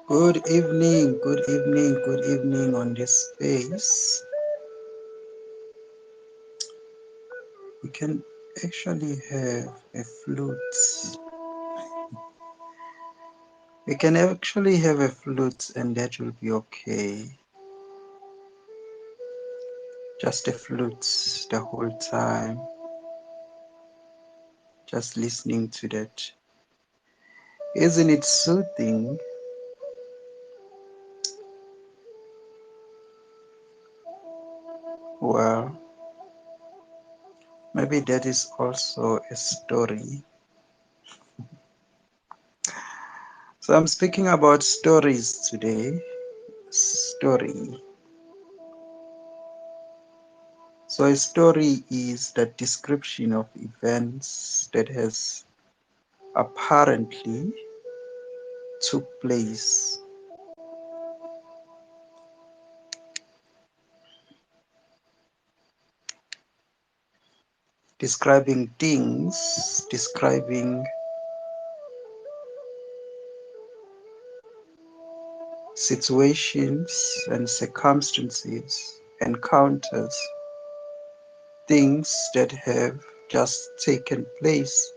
Good evening, good evening, good evening on this space. We can actually have a flute. We can actually have a flute and that will be okay. Just a flute the whole time. Just listening to that. Isn't it soothing? Well, maybe that is also a story. So I'm speaking about stories today. Story. So a story is the description of events that has apparently took place. Describing things, describing situations and circumstances, encounters, things that have just taken place.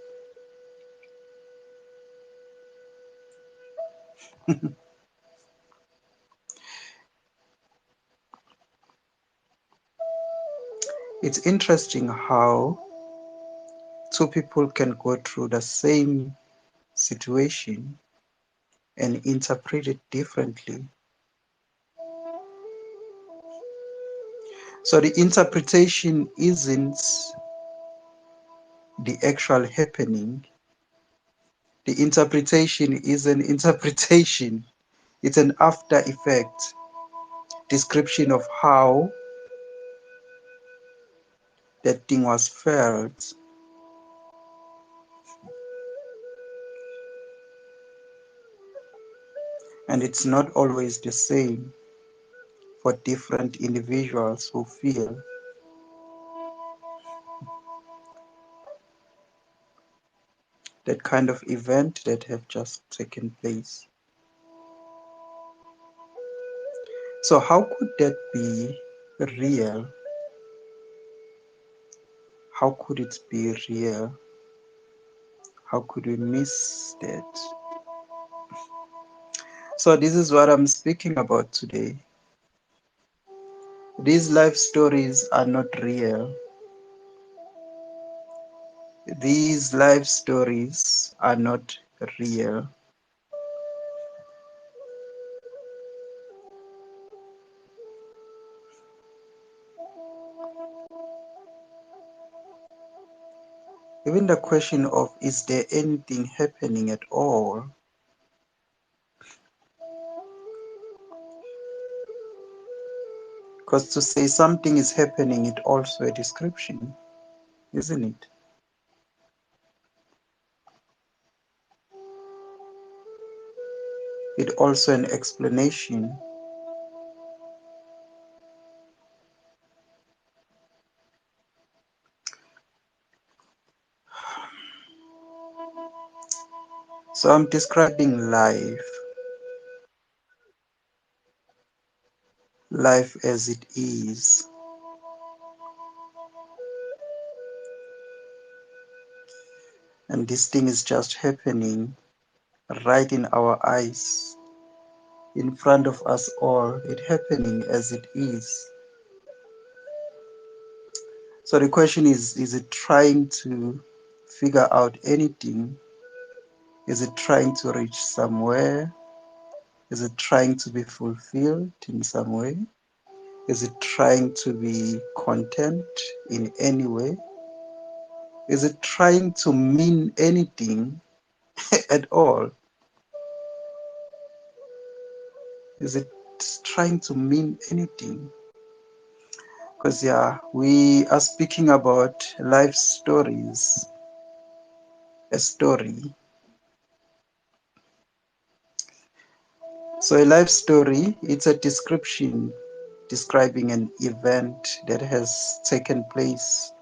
It's interesting how two people can go through the same situation and interpret it differently. So the interpretation isn't the actual happening. The interpretation is an interpretation. It's an after effect description of how that thing was felt. And it's not always the same for different individuals who feel that kind of event that have just taken place. So how could that be real? How could it be real? How could we miss that? So this is what I'm speaking about today. These life stories are not real. These life stories are not real. Even the question of is there anything happening at all Because to say something is happening, it also a description, isn't it? It also an explanation. So I'm describing life as it is. And this thing is just happening right in our eyes, in front of us all, it happening as it is. So the question is it trying to figure out anything? Is it trying to reach somewhere? Is it trying to be fulfilled in some way? Is it trying to be content in any way? Is it trying to mean anything at all? Is it trying to mean anything? Because, yeah, we are speaking about life stories, a story. So, a life story, it's a description describing an event that has taken place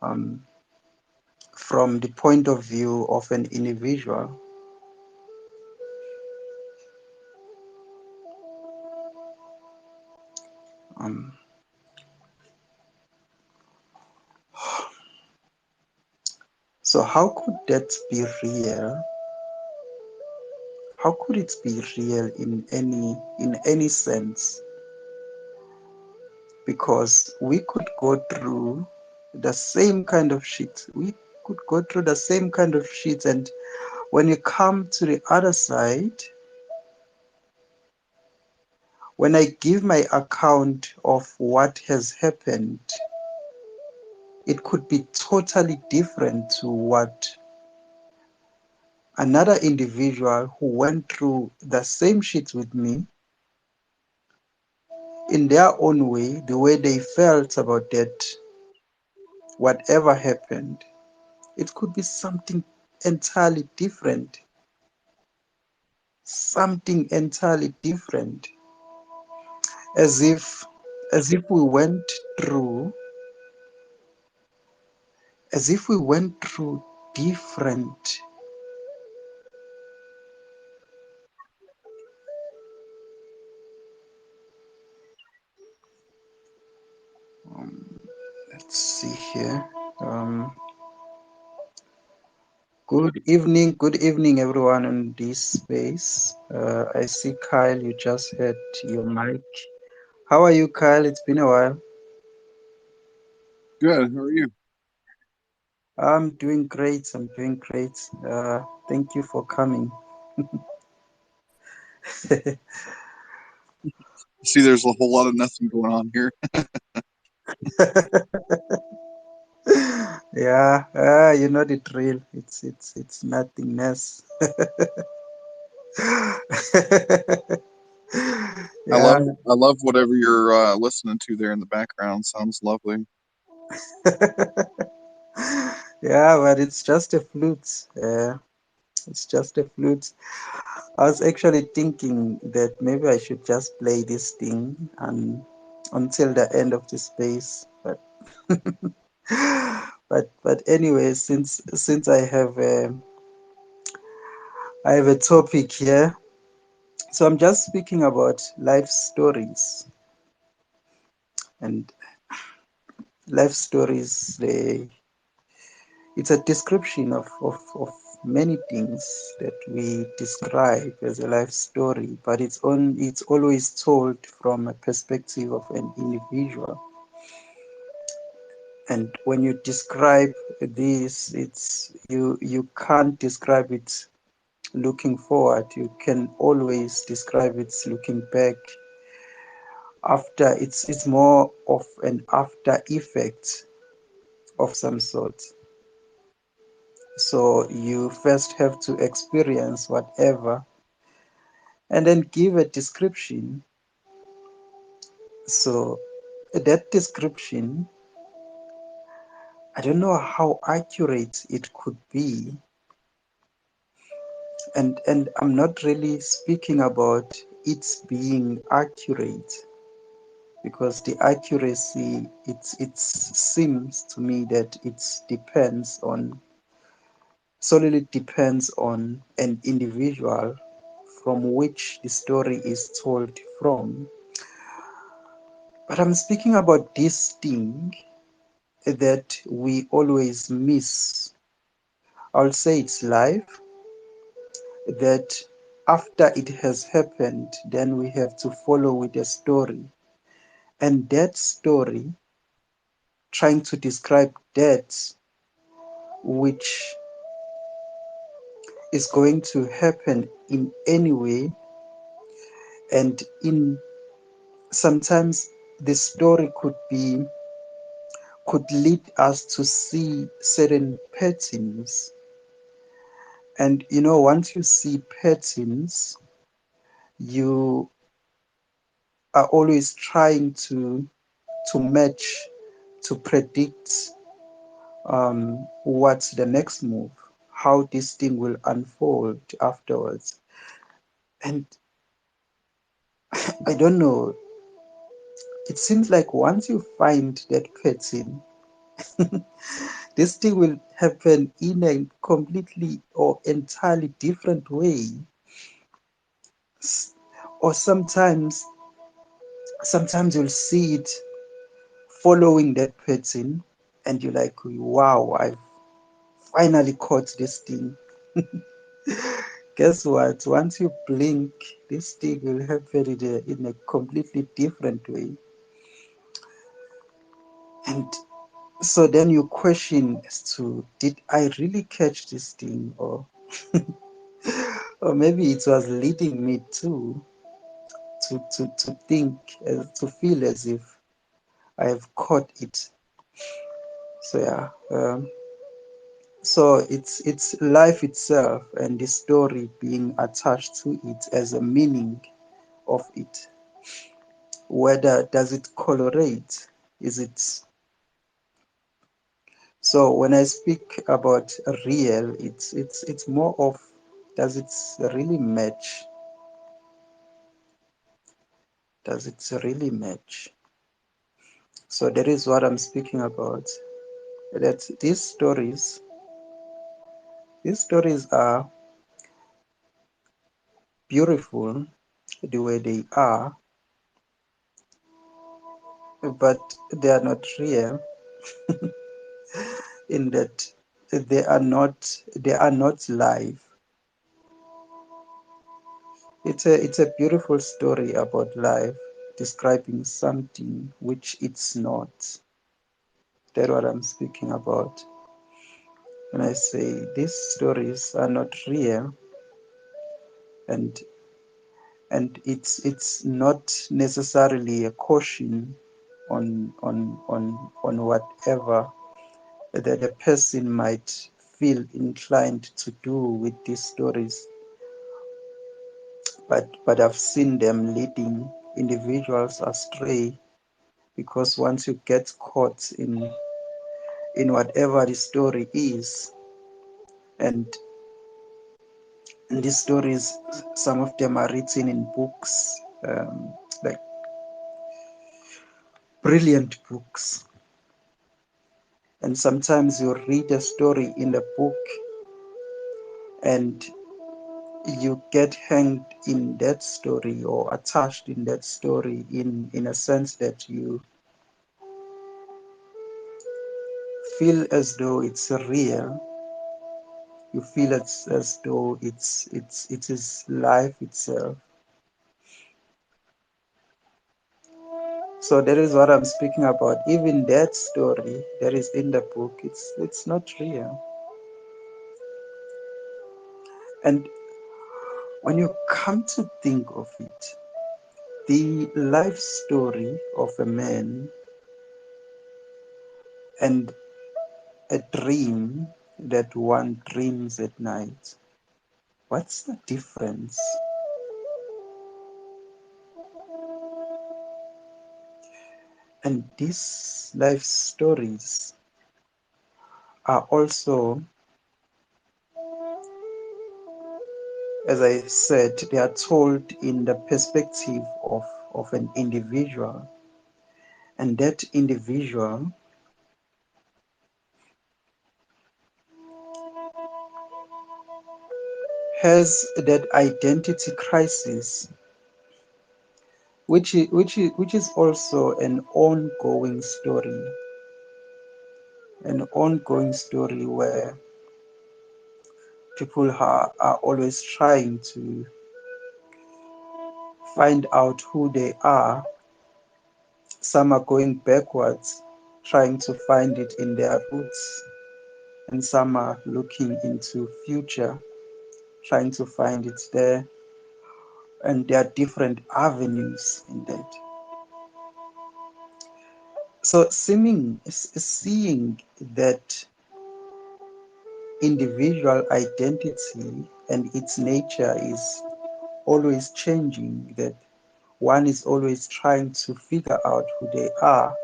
um, from the point of view of an individual. Um, so, how could that be real? How could it be real in any sense? Because we could go through the same kind of shit. We could go through the same kind of shit, and when you come to the other side, when I give my account of what has happened, it could be totally different to what another individual who went through the same shit with me, in their own way, the way they felt about that, whatever happened, it could be something entirely different. Something entirely different. As if we went through different. um, let's see here. um, good evening everyone in this space. I see Kyle, you just had your mic. How are you, Kyle? It's been a while. Good. How are you? I'm doing great. Thank you for coming. See, there's a whole lot of nothing going on here. Yeah, you know the drill. It's nothingness. I love Yeah. I love whatever you're listening to there in the background. Sounds lovely. Yeah, but it's just a flute. Yeah, it's just a flute. I was actually thinking that maybe I should just play this thing and until the end of the space, but but anyway, since I have a topic here, so I'm just speaking about life stories. And life stories, it's a description of many things that we describe as a life story, but it's always told from a perspective of an individual. And when you describe this, you can't describe it looking forward. You can always describe it looking back. After, it's more of an after effect of some sort. So you first have to experience whatever and then give a description So that description, I don't know how accurate it could be, and I'm not really speaking about its being accurate, because the accuracy, it seems to me that it depends on, solely depends on an individual from which the story is told from. But I'm speaking about this thing that we always miss. I'll say it's life, that after it has happened, then we have to follow with a story. And that story, trying to describe that which is going to happen in any way, and in sometimes the story could lead us to see certain patterns. And once you see patterns, you are always trying to match, to predict what's the next move, how this thing will unfold afterwards. And I don't know, it seems like once you find that pattern, this thing will happen in a completely or entirely different way. S- Or sometimes you'll see it following that pattern, and you're like, wow, I finally caught this thing. Guess what? Once you blink, this thing will happen in a completely different way. And so then you question as to, did I really catch this thing? Or maybe it was leading me to think, to feel as if I have caught it. So yeah. So it's life itself and the story being attached to it as a meaning of it. Whether does it colorate? Is it so when I speak about real, it's more of, does it really match? Does it really match? So that is what I'm speaking about. That these stories are beautiful the way they are, but they are not real in that they are not live. It's a beautiful story about life, describing something which it's not. That's what I'm speaking about when I say these stories are not real, and it's not necessarily a caution on whatever that a person might feel inclined to do with these stories, but I've seen them leading individuals astray, because once you get caught in whatever the story is, and, these stories, some of them are written in books, like brilliant books, and sometimes you read a story in a book and you get hanged in that story or attached in that story, in a sense that you feel as though it's real. You feel as though it is life itself. So that is what I'm speaking about. Even that story that is in the book, it's not real. And when you come to think of it, the life story of a man and a dream that one dreams at night, what's the difference? And these life stories are also, as I said, they are told in the perspective of an individual. And that individual has that identity crisis, which is also an ongoing story where people are always trying to find out who they are. Some are going backwards, trying to find it in their roots, and some are looking into future, trying to find it there. And there are different avenues in that. So seeing that individual identity and its nature is always changing, that one is always trying to figure out who they are,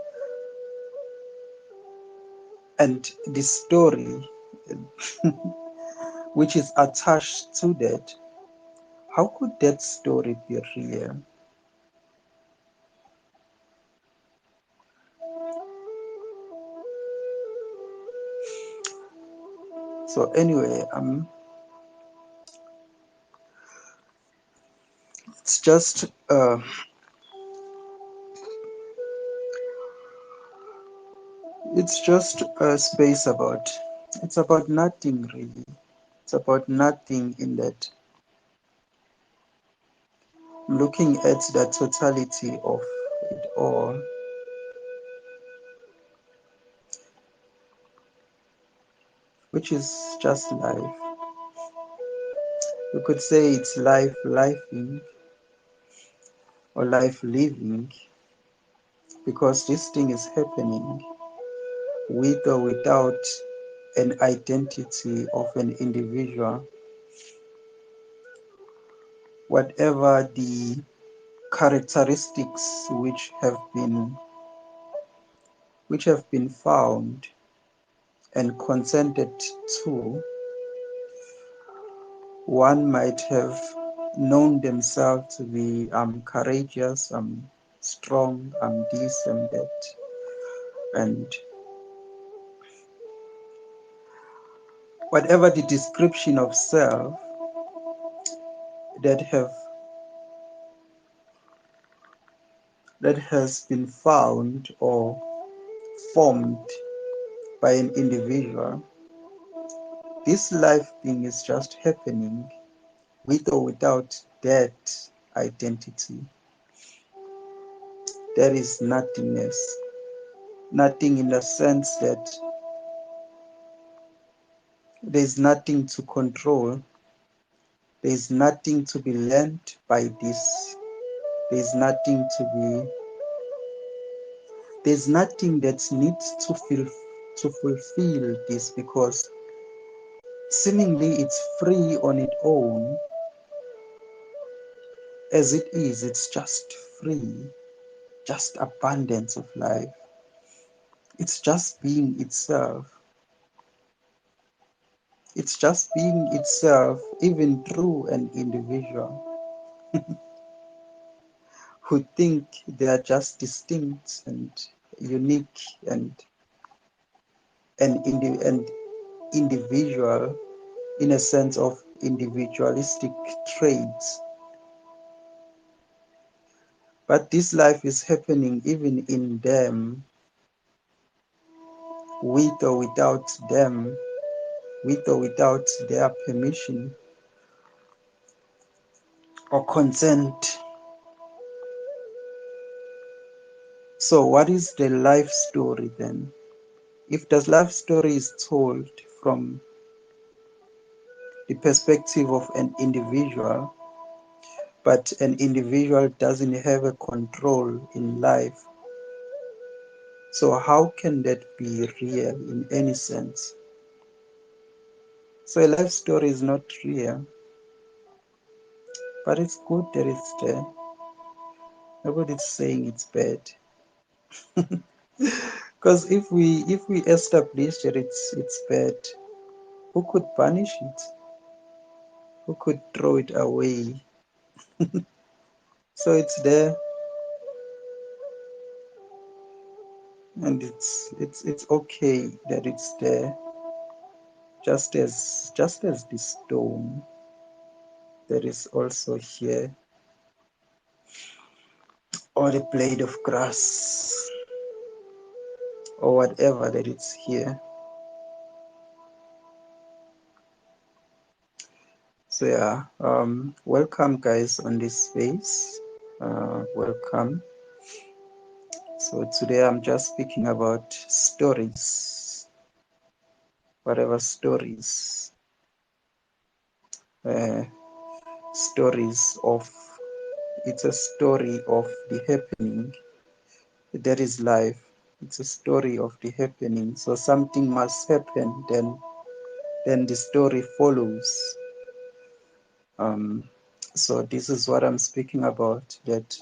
and the story which is attached to that, how could that story be real? So anyway, it's just a space about, it's about nothing really. It's about nothing in that. Looking at the totality of it all, which is just life. You could say it's life living or life living, because this thing is happening with or without an identity of an individual, whatever the characteristics which have been found and consented to. One might have known themselves to be courageous, strong, this and that, and whatever the description of self that have that has been found or formed by an individual, this life thing is just happening with or without that identity. There is nothingness. Nothing in the sense that there's nothing to control. There's nothing to be learned by this. There's nothing to be. There's nothing that needs to fulfill this, because seemingly it's free on its own. As it is, it's just free, just abundance of life. It's just being itself. It's just being itself, even through an individual who think they are just distinct and unique and individual, in a sense of individualistic traits. But this life is happening even in them, with or without them, with or without their permission or consent. So what is the life story then? If the life story is told from the perspective of an individual, but an individual doesn't have a control in life, so how can that be real in any sense? So a life story is not real, but it's good that it's there. Nobody's saying it's bad. Because if we establish that it's bad, who could punish it? Who could throw it away? So it's there, and it's okay that it's there, just as the stone that is also here, or the blade of grass, or whatever that it's here. So yeah, welcome guys on this space. Welcome. So today I'm just speaking about stories, whatever stories, uh, stories of. It's a story of the happening. That is life. It's a story of the happening. So something must happen, then the story follows. Um, so this is what I'm speaking about. That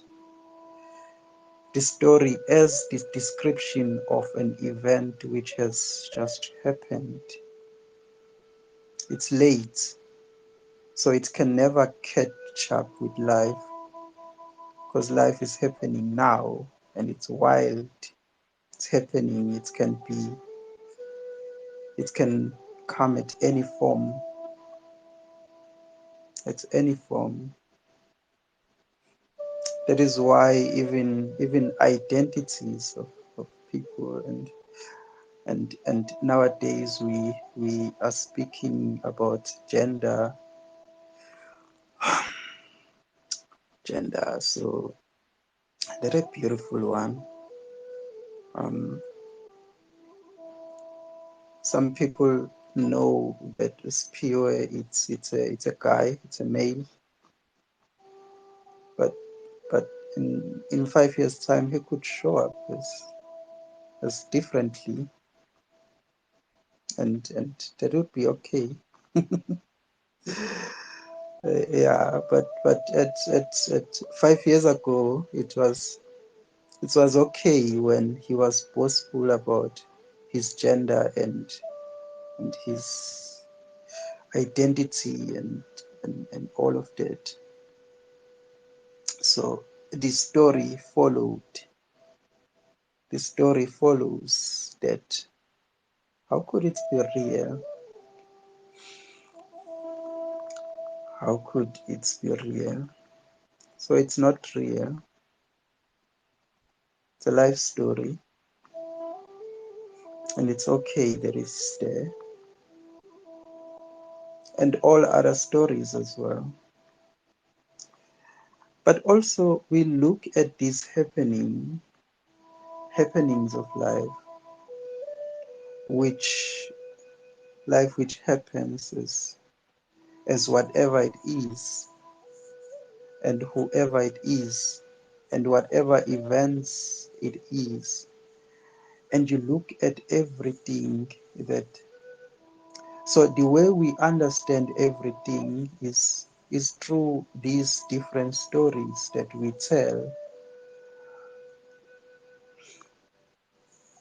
the story as the description of an event which has just happened. It's late, so it can never catch up with life because life is happening now and it's wild. It's happening. It can come at any form. At any form. That is why even identities of people and nowadays we are speaking about gender. So they're a beautiful one. Um, some people know that spear it's a guy, it's a male, but but in 5 years time he could show up as differently, and that would be okay. Yeah, but at 5 years ago it was okay when he was boastful about his gender and his identity and all of that. So the story followed. The story follows that how could it be real? How could it be real? So it's not real. It's a life story, and it's okay that it's there. And all other stories as well. But also we look at these happenings of which life which happens as whatever it is and whoever it is and whatever events it is, and you look at everything that. So the way we understand everything is through these different stories that we tell,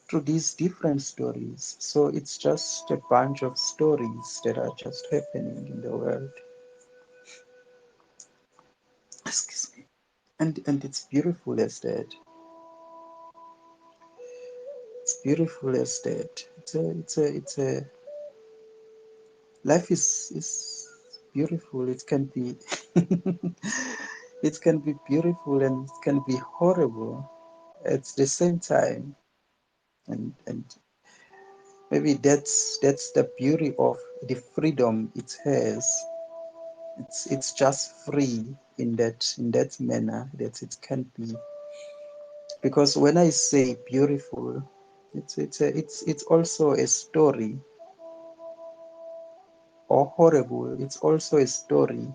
through these different stories. So it's just a bunch of stories that are just happening in the world. Excuse me. And it's beautiful as that. It's beautiful as that. It's a life is beautiful. It can be it can be beautiful and it can be horrible at the same time. And maybe that's the beauty of the freedom it has. It's just free in that manner that it can be. Because when I say beautiful, it's also a story, or horrible. It's also a story,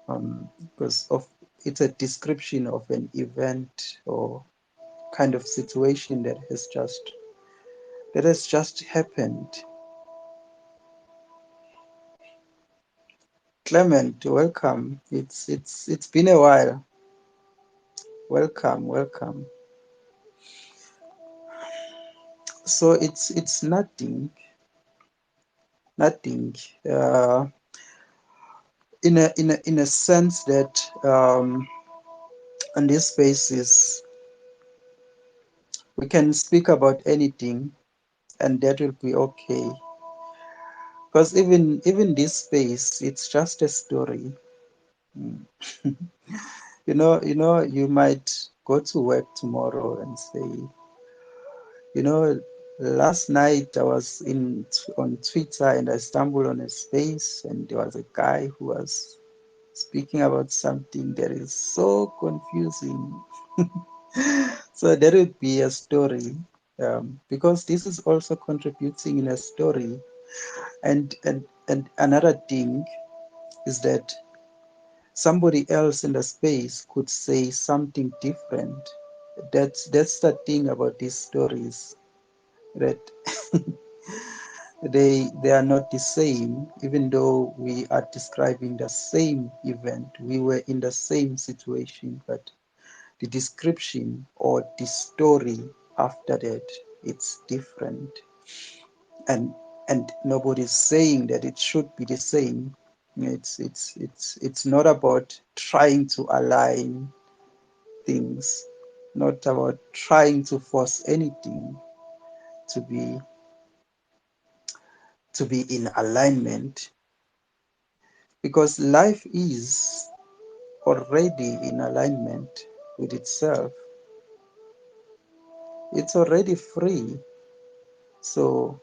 because of it's a description of an event or kind of situation that has just happened. Clement, welcome. It's been a while. Welcome, welcome. So it's nothing uh, in a sense that on this basis we can speak about anything and that will be okay, because even this space, it's just a story. Mm. You might go to work tomorrow and say, you know, last night I was on Twitter and I stumbled on a space and there was a guy who was speaking about something that is so confusing. So that would be a story, because this is also contributing in a story. And another thing is that somebody else in the space could say something different. That's the thing about these stories, that they are not the same, even though we are describing the same event. We were in the same situation, but the description or the story after that, it's different. And and nobody's saying that it should be the same. It's not about trying to align things, not about trying to force anything to be in alignment, because life is already in alignment with itself. It's already free. So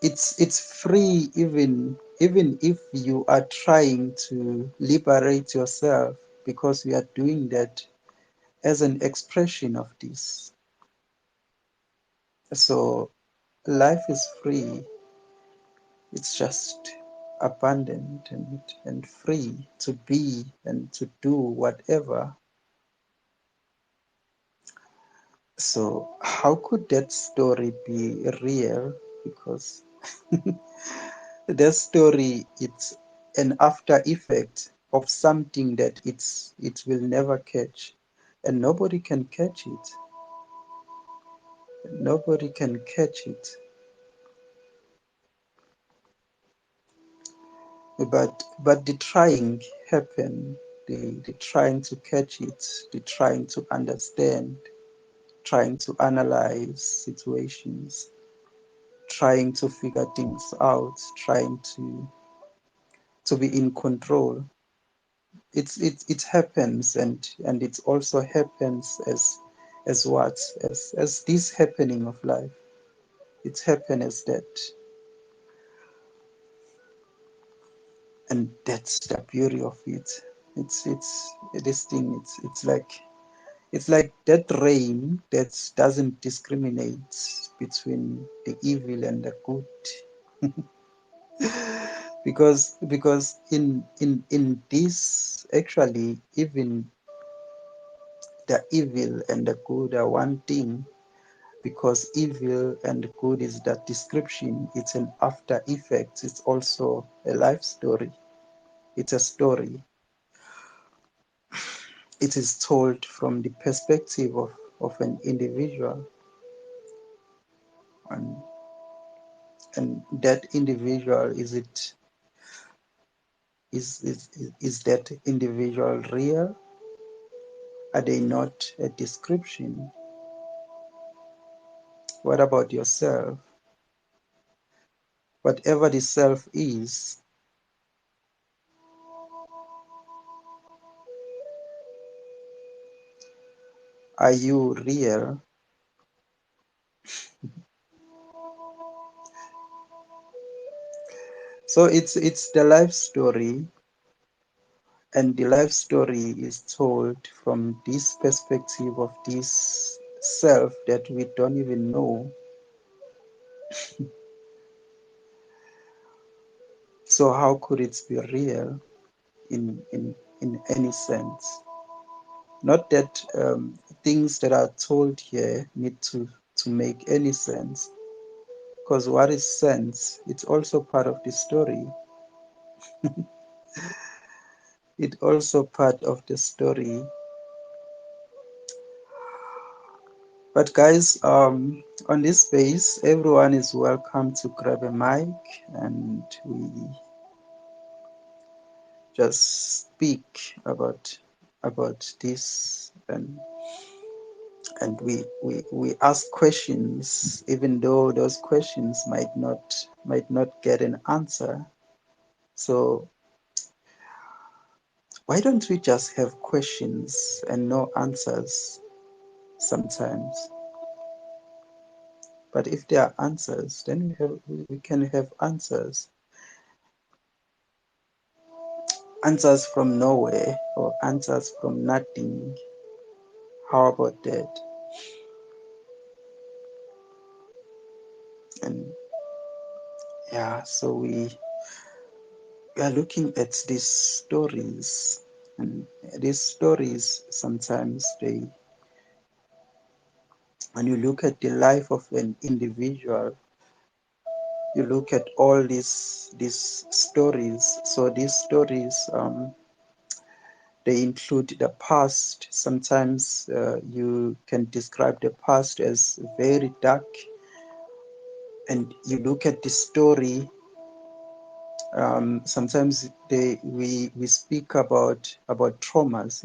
it's free, even if you are trying to liberate yourself, because we are doing that as an expression of this. So life is free. It's just abundant and free to be and to do whatever. So how could that story be real? Because that story, it's an after effect of something that it will never catch, and nobody can catch it. Nobody can catch it. But the trying happen. The trying to catch it, the trying to understand, trying to analyze situations, trying to figure things out, trying to be in control. It happens, and it also happens as what as this happening of life. It's happen as that, and that's the beauty of it. It's this thing. It's like that rain that doesn't discriminate between the evil and the good. Because in this, actually, even the evil and the good are one thing, because evil and good is that description. It's an after effect. It's also a life story. It's a story. It is told from the perspective of an individual, and and that individual, is that individual real? Are they not a description? What about yourself? Whatever the self is, are you real? So it's the life story, and the life story is told from this perspective of this self that we don't even know. So how could it be real in any sense? Not that things that are told here need to make any sense, because what is sense? It's also part of the story. It also part of the story. But guys, on this space, everyone is welcome to grab a mic and we just speak about this, and we ask questions even though those questions might not get an answer. So why don't we just have questions and no answers sometimes? But if there are answers, then we can have answers from nowhere or answers from nothing. How about that? And yeah, so we are looking at these stories, and these stories sometimes they, when you look at the life of an individual, you look at all these stories. So these stories, they include the past. Sometimes you can describe the past as very dark, and you look at the story. Sometimes we speak about traumas,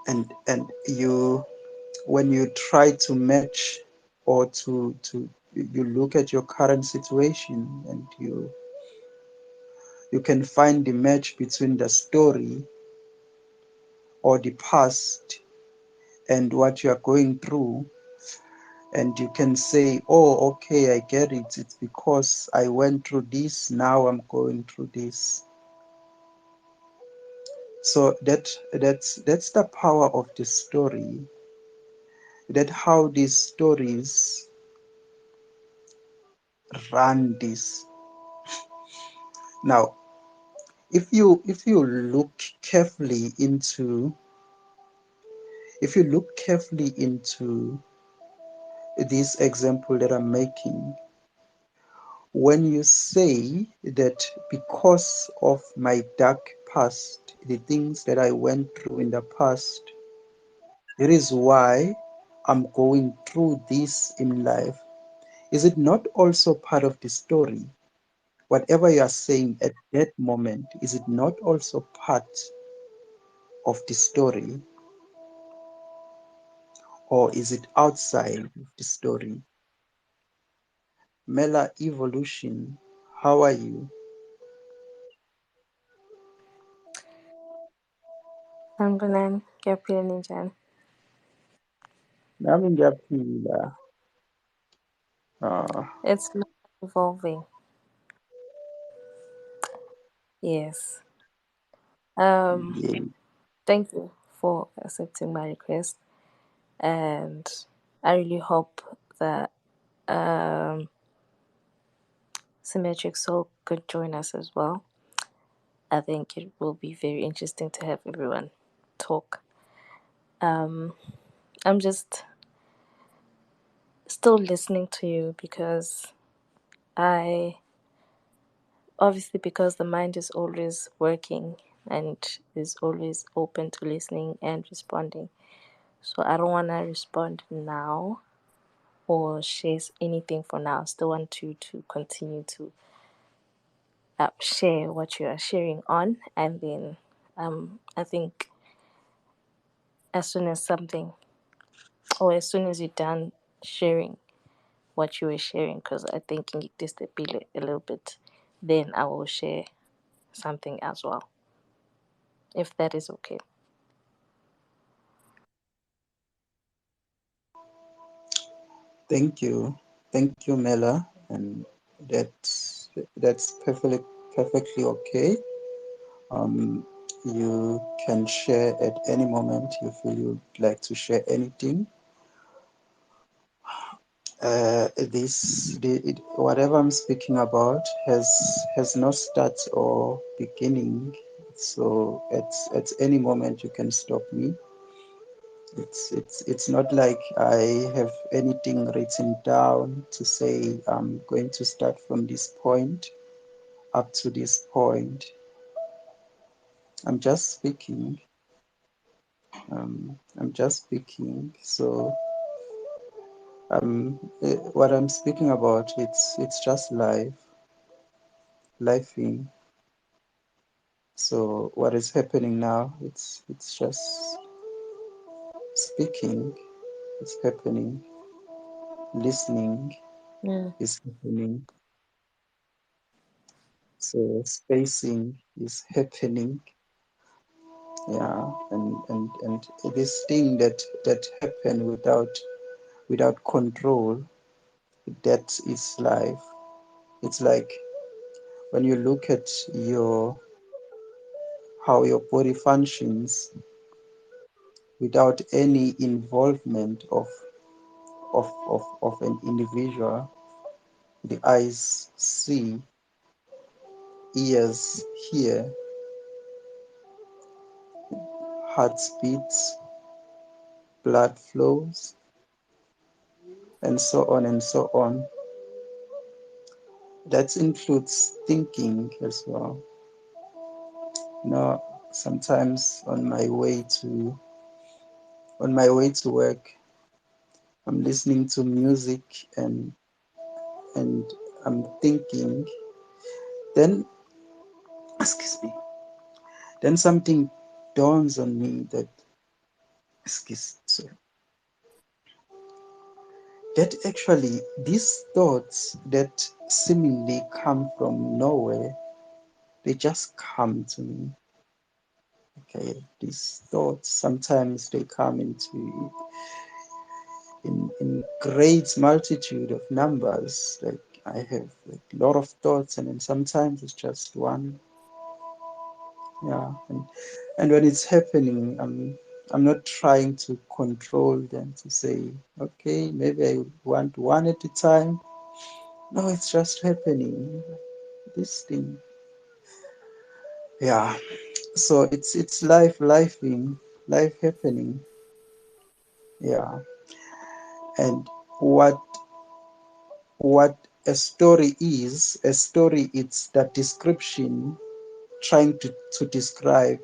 and you, when you try to match or to you look at your current situation, and you can find the match between the story or the past and what you are going through, and you can say, oh, okay, I get it, it's because I went through this, now I'm going through this. So that's the power of the story, that how these stories run this. Now, if you look carefully into, if you look carefully into this example that I'm making, when you say that because of my dark past, the things that I went through in the past, it is why I'm going through this in life. Is it not also part of the story? Whatever you are saying at that moment, is it not also part of the story, or is it outside of the story? Mela Evolution, how are you? Sangunan, Gabriel Ninjan. Nami ngiyaphila. Ah, It's not evolving. Yes. Um, yeah. Thank you for accepting my request, and I really hope that um, Symmetric Soul could join us as well. I think it will be very interesting to have everyone talk. Um, I'm just still listening to you because I obviously, because the mind is always working and is always open to listening and responding. So I don't want to respond now or share anything for now. I still want you to continue to share what you are sharing on, and then I think as soon as something, or as soon as you're done sharing what you were sharing, because I think it just a little bit, then I will share something as well, if that is okay. Thank you. Thank you, Mela. And that's perfectly okay. Um, you can share at any moment you feel you'd like to share anything. Whatever I'm speaking about has no start or beginning. So at any moment you can stop me. It's not like I have anything written down to say I'm going to start from this point up to this point. I'm just speaking. I'm just speaking. So what I'm speaking about, it's just life, lifing. So what is happening now? It's just speaking. It's happening. Listening Yeah. is happening. So spacing is happening. Yeah, and this thing that happen without control, that is life. It's like when you look at your how your body functions without any involvement of an individual. The eyes see, ears hear, heart beats, blood flows, and so on and so on. That includes thinking as well. You know, sometimes on my way to work, I'm listening to music and I'm thinking. Then, excuse me. Then something dawns on me that, sorry, that actually these thoughts that seemingly come from nowhere, they just come to me. Okay, these thoughts sometimes they come into in great multitude of numbers. Like I have like a lot of thoughts, and then sometimes it's just one. Yeah, and when it's happening, I'm not trying to control them to say, okay, maybe I want one at a time. No, it's just happening. This thing. Yeah. So it's life happening. Yeah. And what what a story it's that description trying to describe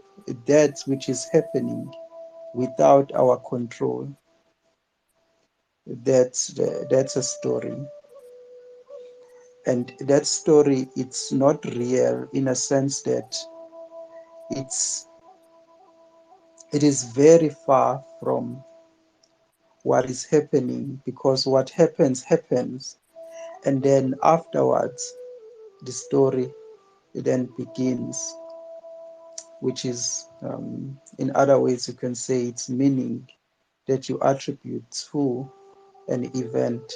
that which is happening without our control. That's a story. And that story it's not real in a sense that it's it is very far from what is happening, because what happens, and then afterwards the story then begins, which is in other ways you can say it's meaning that you attribute to an event.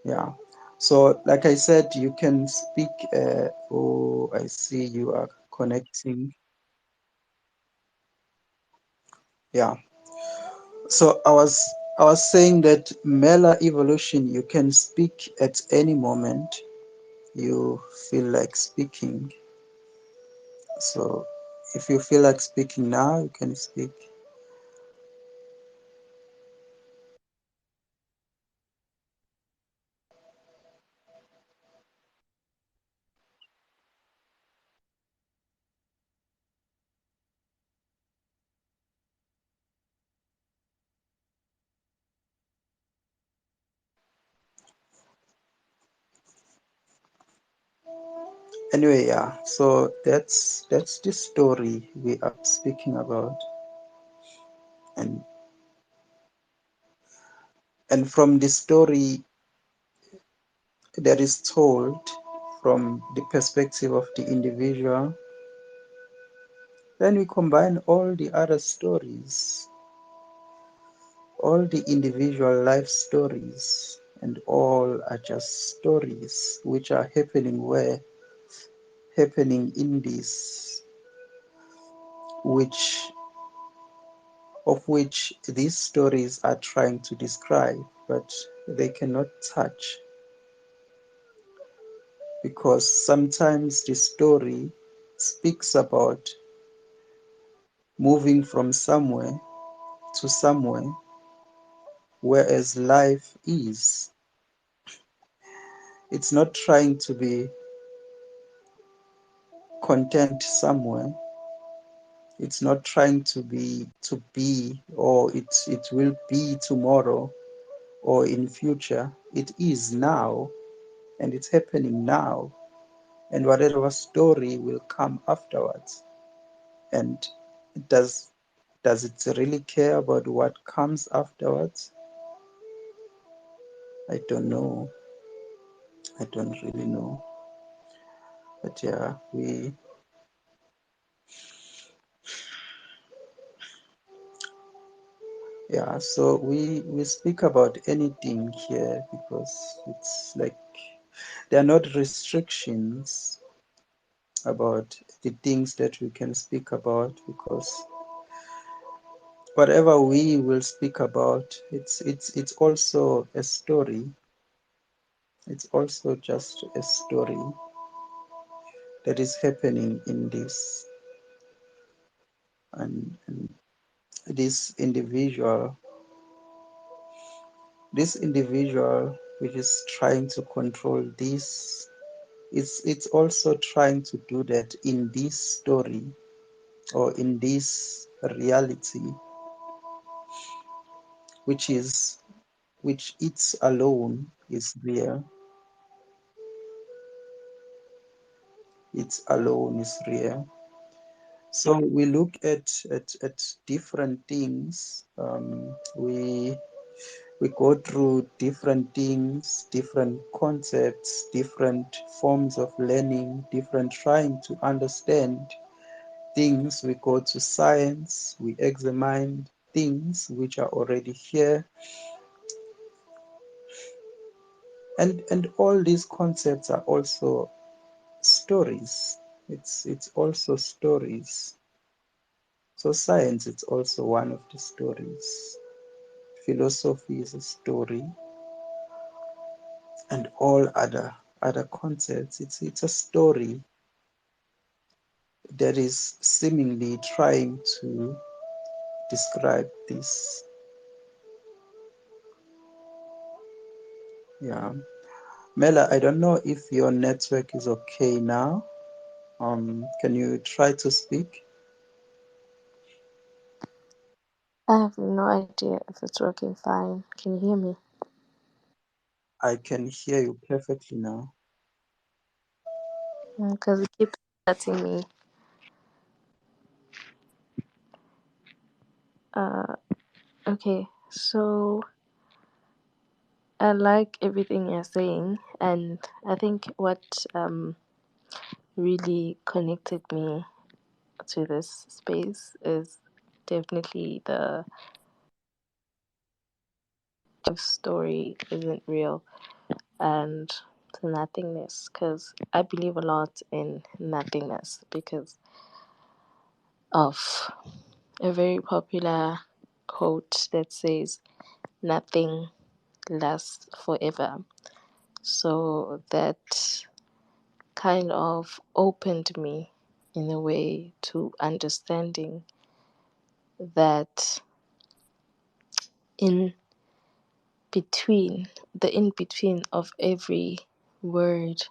Yeah. So like I said, you can speak. Oh, I see you are connecting. Yeah. So I was saying that Mela evolution, you can speak at any moment you feel like speaking. So if you feel like speaking now, you can speak. Anyway, yeah. So that's the story we are speaking about, and from the story that is told from the perspective of the individual, then we combine all the other stories, all the individual life stories, and all are just stories which are happening in this, which which these stories are trying to describe, but they cannot touch, because sometimes the story speaks about moving from somewhere to somewhere, whereas life is. It's not trying to be content somewhere, It's not trying to be, or it will be tomorrow or in future. It is now, and it's happening now. And whatever story will come afterwards. And does it really care about what comes afterwards? I don't know. I don't really know. But yeah, so we speak about anything here because it's like there are not restrictions about the things that we can speak about, because whatever we will speak about, it's also a story. It's also just a story that is happening in this, and this individual which is trying to control this, it's also trying to do that in this story, or in this reality, which it's alone is real. It's alone is real. So we look at different things. We go through different things, different concepts, different forms of learning, different trying to understand things. We go to science, we examine things which are already here. And all these concepts are also stories. It's also stories. So science, it's also one of the stories. Philosophy is a story, and all other concepts, it's a story that is seemingly trying to describe this. Yeah. Mela, I don't know if your network is okay now. Can you try to speak? I have no idea if it's working fine. Can you hear me? I can hear you perfectly now. Because it keeps cutting me. Okay, so I like everything you're saying, and I think what really connected me to this space is definitely the story isn't real, and the nothingness, because I believe a lot in nothingness because of a very popular quote that says nothing lasts forever. So that kind of opened me in a way to understanding that in in between of every word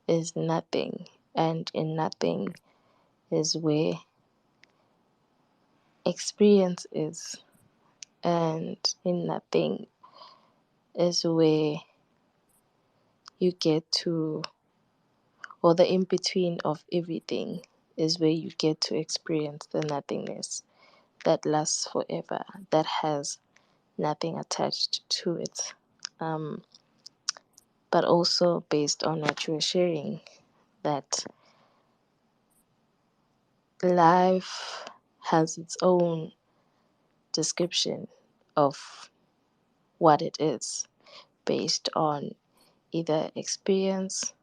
is nothing, and in nothing is where experience is, and in nothing is where you get to, or the in between of everything is where you get to experience the nothingness that lasts forever, that has nothing attached to it. But also based on what you were sharing, that life has its own description of what it is based on either experience,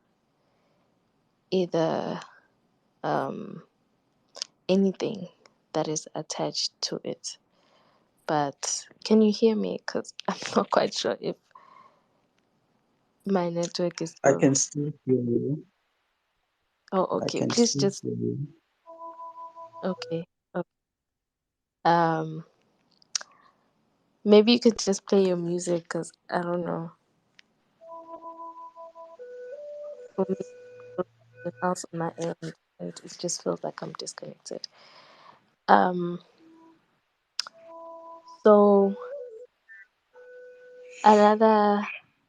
either anything that is attached to it. But can you hear me? Because I'm not quite sure if my network is I still. can still hear you. Oh, I okay. can Please still just. hear you. Okay. Okay. Um, Maybe you could just play your music, because I don't know. For me, the house on my end, and it just feels like I'm disconnected. Um, so another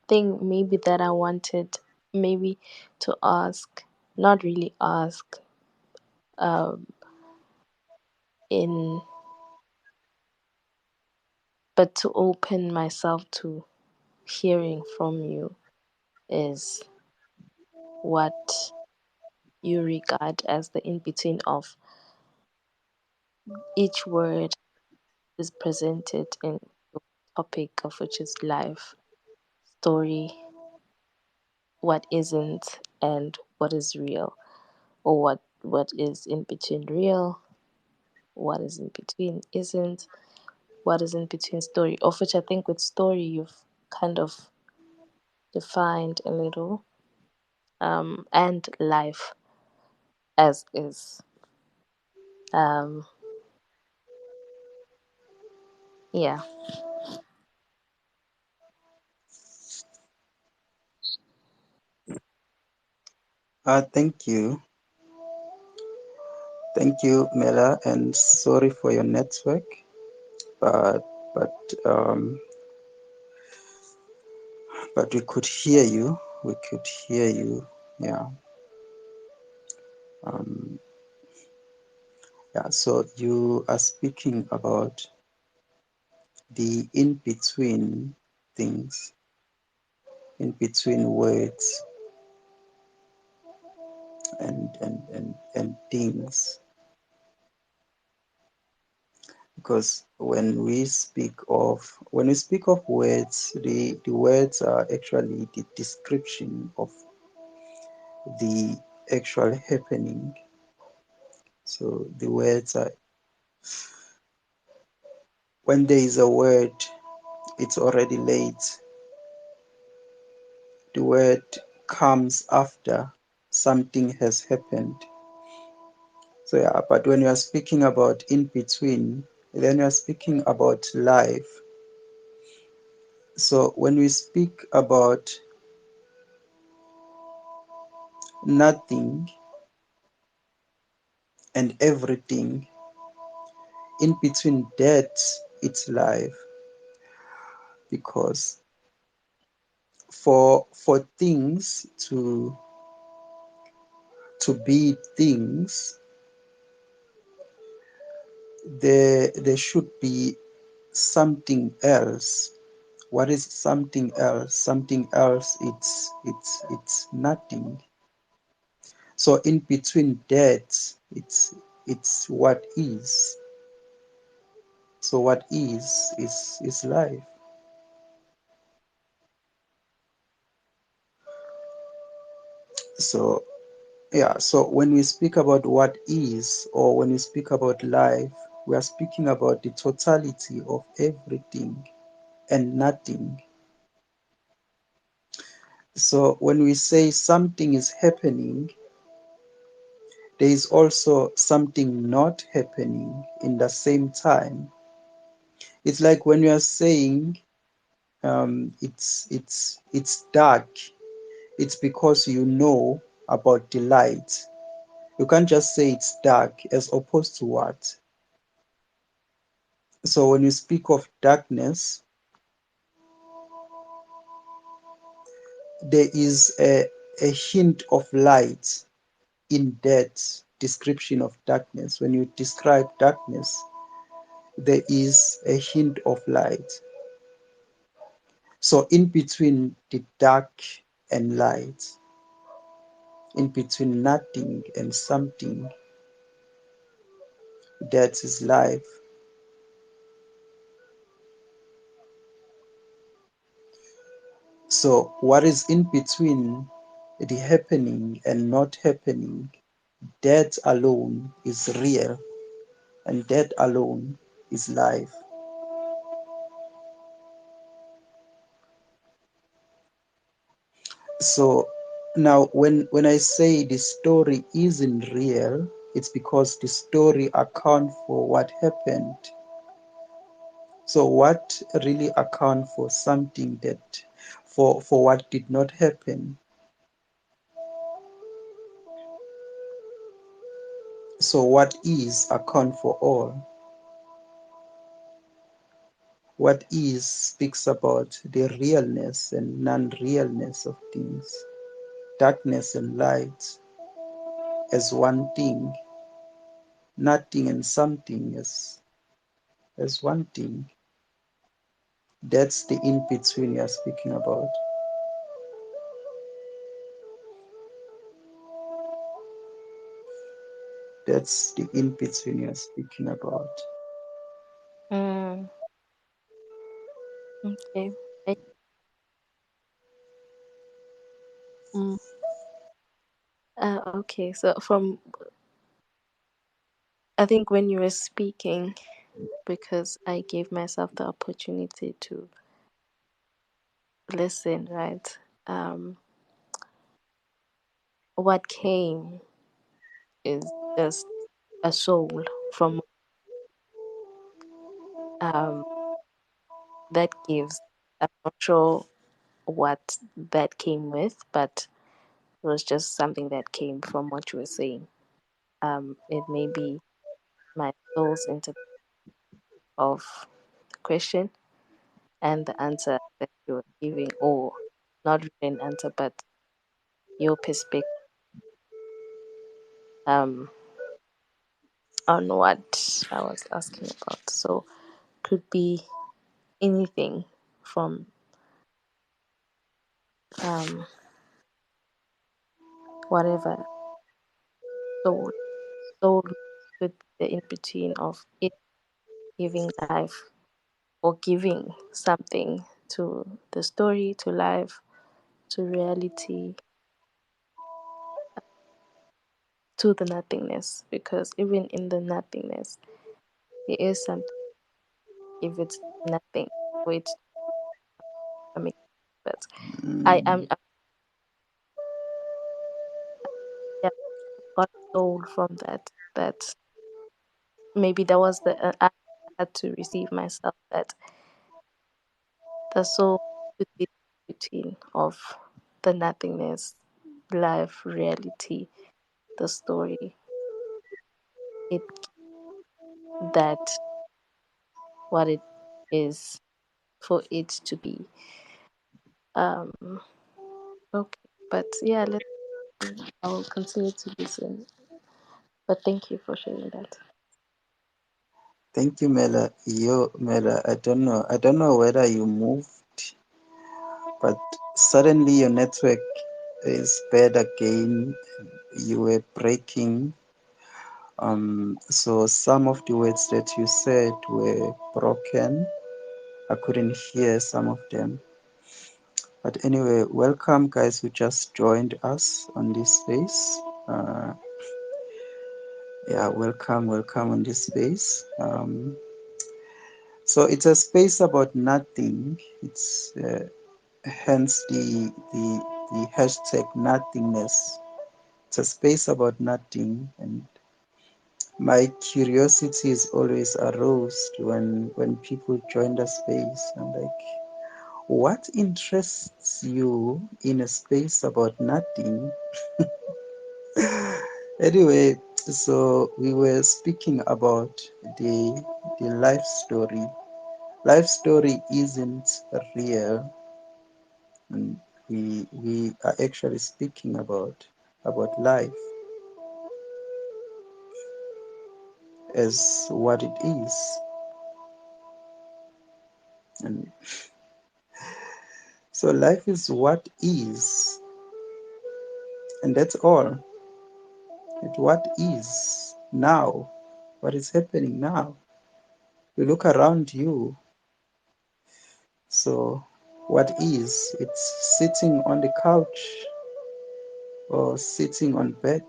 thing maybe that I wanted maybe to ask, not really ask, um, in but to open myself to hearing from you is what you regard as the in between of each word is presented in the topic of which is life, story, what isn't, and what is real, or what is in between real, what is in between isn't, what is in between story, of which I think with story you've kind of defined a little, and life as is. Um, yeah. Thank you. Thank you, Mela, and sorry for your network, but but um, but we could hear you. We could hear you. Yeah. Um, yeah. So you are speaking about the in between things, in between words and things, because when we speak of words, the words are actually the description of the actual happening. So the words are, when there is a word, it's already late. The word comes after something has happened. So yeah, but when you are speaking about in between, then you are speaking about life. So when we speak about nothing and everything, in between that, it's life. Because for things to be things, there should be something else. What is something else? Something else, it's nothing. So in between that, it's what is. So what is life. So yeah, so when we speak about what is, or when we speak about life, we are speaking about the totality of everything and nothing. So when we say something is happening, there is also something not happening in the same time. It's like when you are saying it's dark. It's because you know about the light. You can't just say it's dark as opposed to what. So when you speak of darkness, there is a hint of light in that description of darkness. When you describe darkness, there is a hint of light. So in between the dark and light, in between nothing and something, that is life. So what is in between the happening and not happening, that alone is real, and that alone is life. So now when I say the story isn't real, it's because the story account for what happened. So what really account for something that for what did not happen? So what is account for all? What is speaks about the realness and non-realness of things, darkness and light as one thing, nothing and something as one thing. That's the in-between you are speaking about. That's the in-between you are speaking about. Mm, okay. I, mm, okay. So from I think when you were speaking, because I gave myself the opportunity to listen, right? What came is just a soul from um that gives. I'm not sure what that came with, but it was just something that came from what you were saying. It may be my soul's interpretation of the question and the answer that you were giving, or not really an answer, but your perspective um on what I was asking about. So could be anything from um whatever soul. Soul could be the in between of it giving life or giving something to the story, to life, to reality, to the nothingness. Because even in the nothingness, there is something. If it's nothing, for it to make. But I am, yeah, got soul from that. That maybe that was the I had to receive myself. That the soul could be the routine of the nothingness, life, reality, the story. It that what it is for it to be. Um. Okay, but yeah, I will continue to listen. But thank you for sharing that. Thank you, Mela. Mela, I don't know whether you moved, but suddenly your network is bad again. You were breaking. So some of the words that you said were broken. I couldn't hear some of them. But anyway, welcome, guys who just joined us on this space. Yeah, welcome on this space. So it's a space about nothing. It's hence the hashtag nothingness. It's a space about nothing, and my curiosity is always aroused when people join the space. I'm like, what interests you in a space about nothing? Anyway, so we were speaking about the life story. Life story isn't real, and we are actually speaking about life as what it is, and so life is what is, and that's all. It's what is now, what is happening now. You look around you, so what is? It's sitting on the couch or sitting on bed.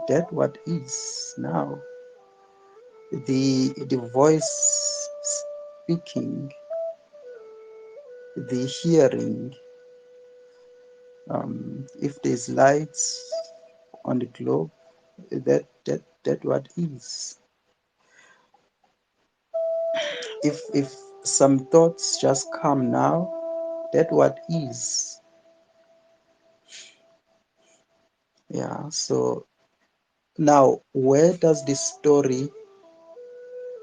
That what is now. The voice speaking, the hearing. If there's lights on the globe, that what is. If some thoughts just come now, that what is. Yeah. So Now, where does this story,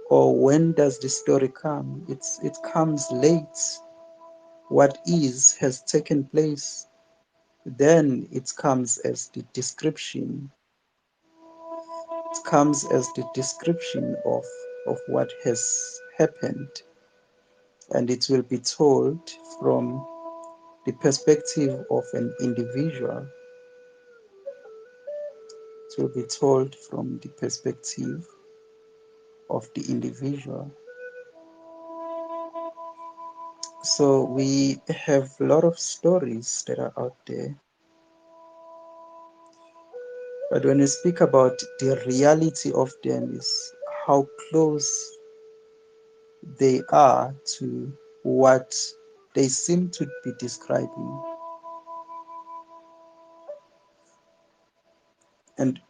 or when does the story come? It comes late. What is has taken place. Then it comes as the description. It comes as the description of what has happened, and it will be told from the perspective of an individual. It will be told from the perspective of the individual. So we have a lot of stories that are out there. But when we speak about the reality of them is how close they are to what they seem to be describing. And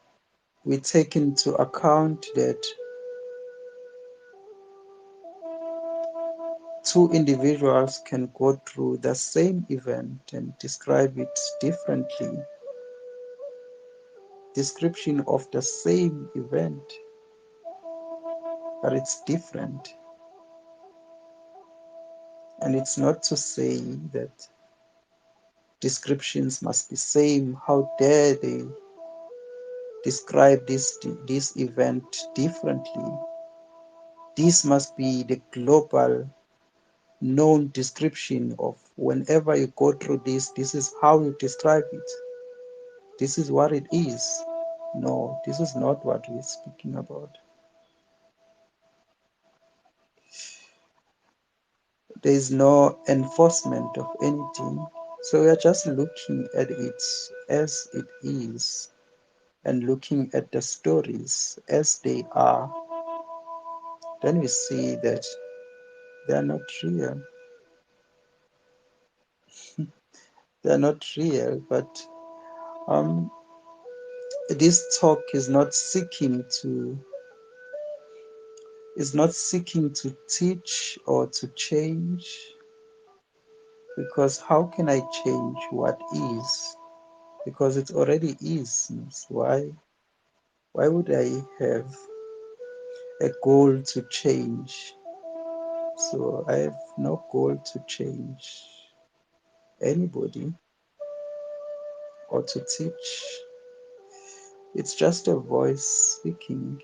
we take into account that two individuals can go through the same event and describe it differently. Description of the same event, but it's different. And it's not to say that descriptions must be same. How dare they describe this event differently? This must be the global known description of whenever you go through this is how you describe it. This is what it is. No, this is not what we're speaking about. There is no enforcement of anything. So we are just looking at it as it is and looking at the stories as they are. Then we see that they are not real. They are not real, but um, this talk is not seeking to teach or to change, because how can I change what is? Because it already is. Why would I have a goal to change? So I have no goal to change anybody or to teach. It's just a voice speaking.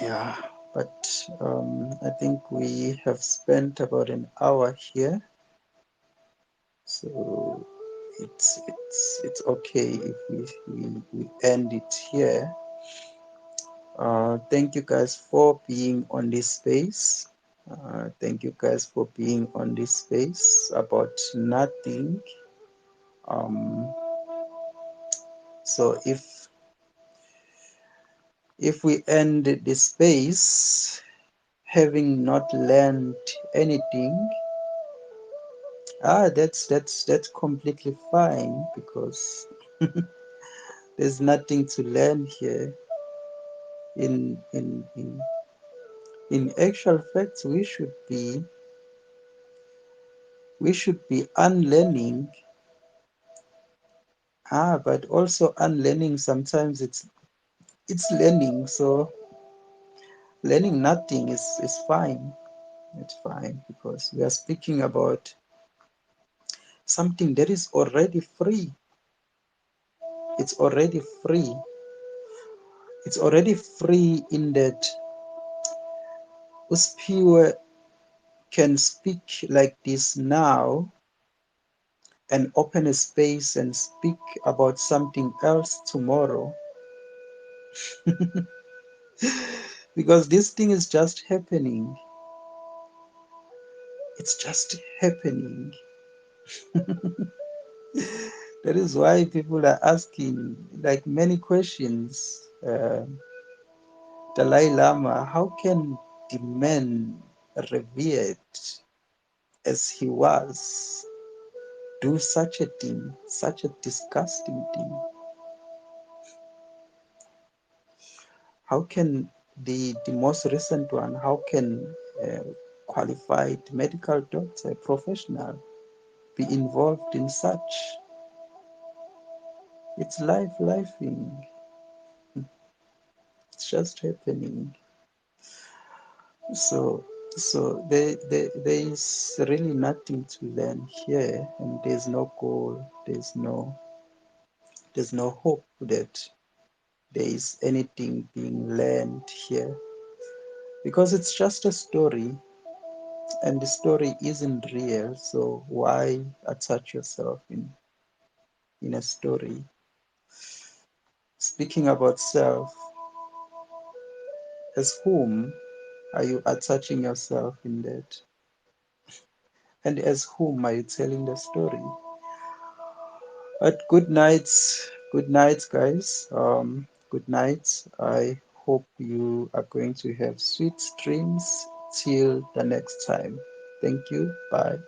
Yeah, but I think we have spent about an hour here, so it's okay if we end it here. Thank you guys for being on this space. Thank you guys for being on this space about nothing. Um, so if we end this space having not learned anything, that's completely fine, because there's nothing to learn here. In actual fact, we should be unlearning. But also unlearning, sometimes it's learning. So learning nothing is fine. It's fine, because we are speaking about something that is already free. It's already free. It's already free in that Uspiwe can speak like this now and open a space and speak about something else tomorrow. Because this thing is just happening. It's just happening. That is why people are asking like many questions. Dalai Lama, how can the man revered as he was do such a thing, such a disgusting thing? How can the most recent one, how can a qualified medical doctor, a professional, be involved in such? It's life, lifing. It's just happening. So, so there is really nothing to learn here, and there's no goal. There's no hope that there is anything being learned here, because it's just a story, and the story isn't real. So why attach yourself in a story? Speaking about self, as whom are you attaching yourself in that? And as whom are you telling the story? But good night, guys. Good night. I hope you are going to have sweet dreams till the next time. Thank you. Bye.